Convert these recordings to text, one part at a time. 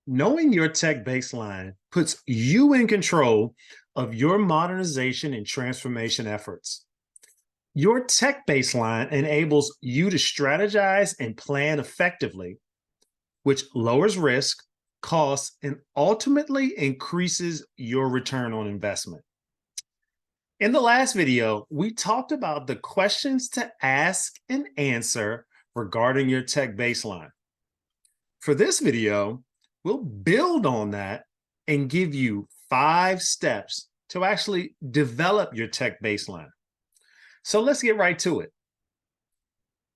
Knowing your tech baseline puts you in control of your modernization and transformation efforts. Your tech baseline enables you to strategize and plan effectively, which lowers risk, costs, and ultimately increases your return on investment. In the last video, we talked about the questions to ask and answer regarding your tech baseline. For this video, we'll build on that and give you 5 steps to actually develop your tech baseline. So let's get right to it.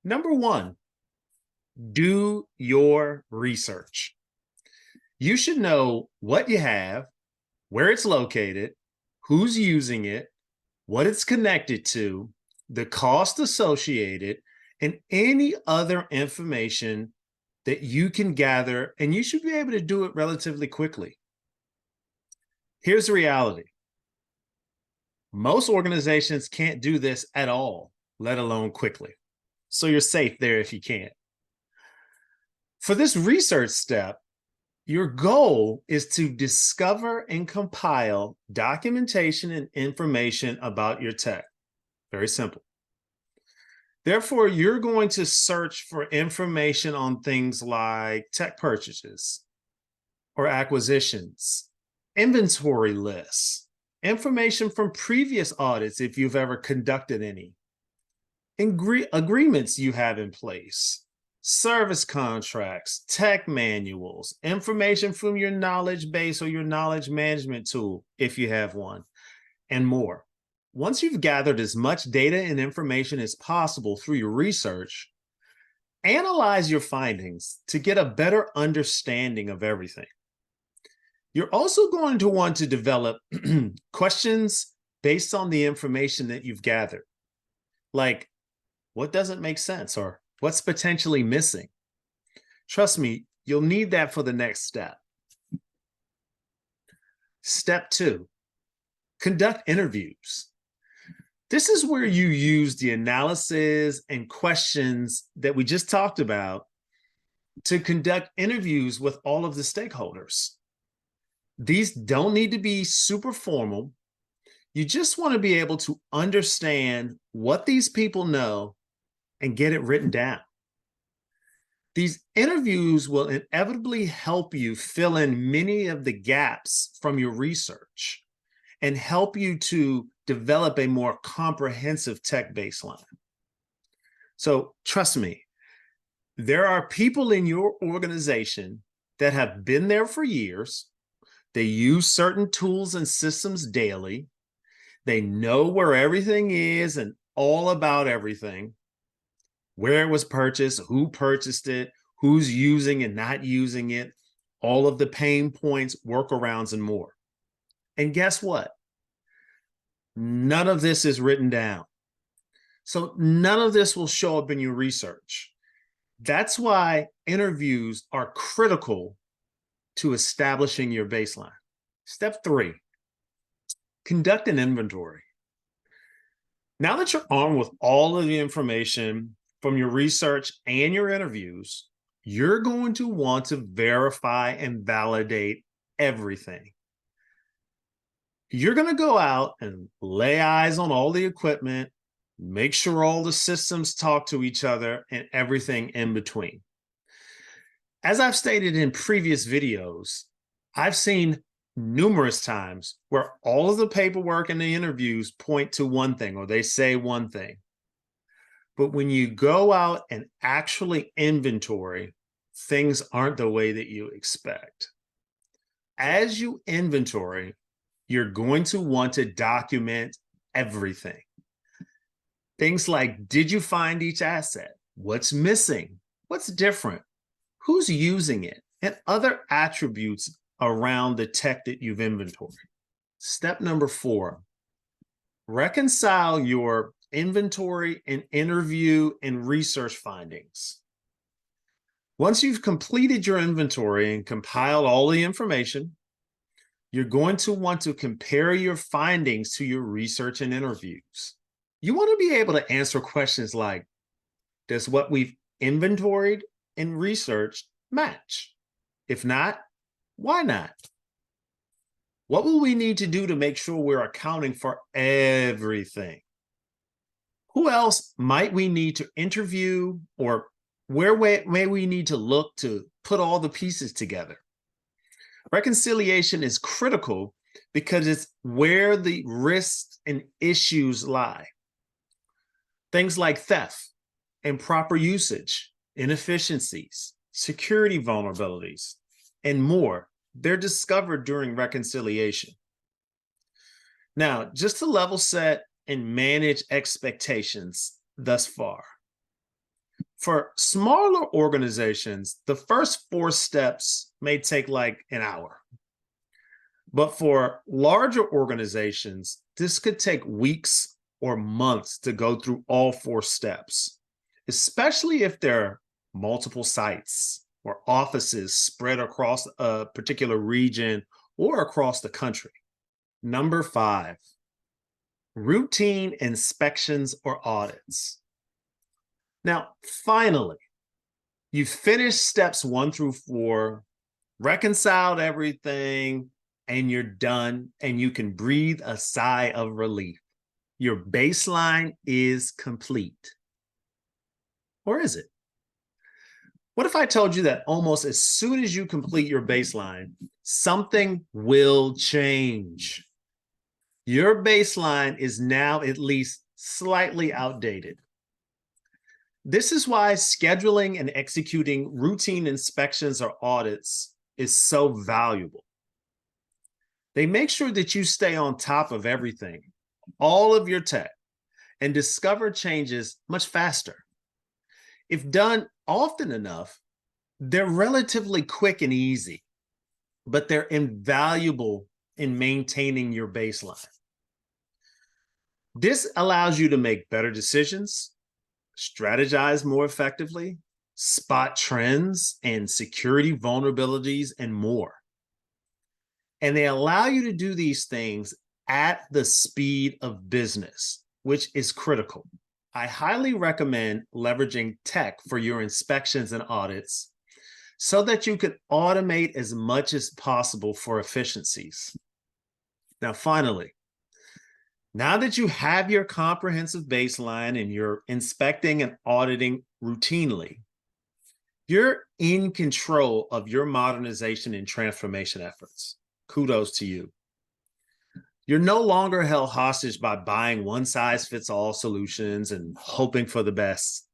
Number 1, do your research. You should know what you have, where it's located, who's using it, what it's connected to, the cost associated, and any other information that you can gather, and you should be able to do it relatively quickly. Here's the reality. Most organizations can't do this at all, let alone quickly. So you're safe there if you can't. For this research step, your goal is to discover and compile documentation and information about your tech. Very simple. Therefore, you're going to search for information on things like tech purchases or acquisitions, inventory lists, information from previous audits if you've ever conducted any, agreements you have in place, service contracts, tech manuals, information from your knowledge base or your knowledge management tool if you have one, and more. Once you've gathered as much data and information as possible through your research, analyze your findings to get a better understanding of everything. You're also going to want to develop questions based on the information that you've gathered, like what doesn't make sense or what's potentially missing. Trust me, you'll need that for the next step. Step 2, conduct interviews. This is where you use the analysis and questions that we just talked about to conduct interviews with all of the stakeholders. These don't need to be super formal. You just want to be able to understand what these people know and get it written down. These interviews will inevitably help you fill in many of the gaps from your research and help you to develop a more comprehensive tech baseline. So trust me, there are people in your organization that have been there for years. They use certain tools and systems daily. They know where everything is and all about everything, where it was purchased, who purchased it, who's using and not using it, all of the pain points, workarounds, and more. And guess what? None of this is written down. So none of this will show up in your research. That's why interviews are critical to establishing your baseline. Step 3, conduct an inventory. Now that you're armed with all of the information from your research and your interviews, you're going to want to verify and validate everything. You're going to go out and lay eyes on all the equipment, make sure all the systems talk to each other and everything in between. As I've stated in previous videos, I've seen numerous times where all of the paperwork and the interviews point to one thing or they say one thing. But when you go out and actually inventory, things aren't the way that you expect. As you inventory, you're going to want to document everything. Things like, did you find each asset? What's missing? What's different? Who's using it? And other attributes around the tech that you've inventoried. Step number 4, reconcile your inventory and interview and research findings. Once you've completed your inventory and compiled all the information, you're going to want to compare your findings to your research and interviews. You want to be able to answer questions like, does what we've inventoried and researched match? If not, Why not? What will we need to do to make sure we're accounting for everything? Who else might we need to interview, or where may we need to look to put all the pieces together? Reconciliation is critical because it's where the risks and issues lie. Things like theft, improper usage, inefficiencies, security vulnerabilities, and more, they're discovered during reconciliation. Now, just to level set and manage expectations thus far. For smaller organizations, the first 4 steps may take like an hour. But for larger organizations, this could take weeks or months to go through all 4 steps, especially if there are multiple sites or offices spread across a particular region or across the country. Number 5, routine inspections or audits. Now, finally, you finished steps 1 through 4, reconciled everything, and you're done, and you can breathe a sigh of relief. Your baseline is complete. Or is it? What if I told you that almost as soon as you complete your baseline, something will change? Your baseline is now at least slightly outdated. This is why scheduling and executing routine inspections or audits is so valuable. They make sure that you stay on top of everything, all of your tech, and discover changes much faster. If done often enough, they're relatively quick and easy, but they're invaluable in maintaining your baseline. This allows you to make better decisions, strategize more effectively, spot trends and security vulnerabilities, and more. And they allow you to do these things at the speed of business, which is critical. I highly recommend leveraging tech for your inspections and audits so that you can automate as much as possible for efficiencies. Now, finally, now that you have your comprehensive baseline and you're inspecting and auditing routinely, you're in control of your modernization and transformation efforts. Kudos to you. You're no longer held hostage by buying one-size-fits-all solutions and hoping for the best.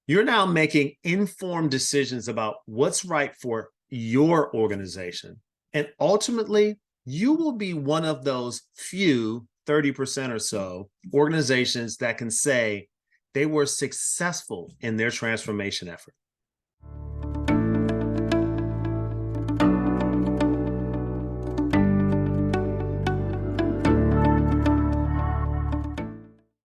You're now making informed decisions about what's right for your organization. And ultimately, you will be one of those few 30% or so organizations that can say they were successful in their transformation effort.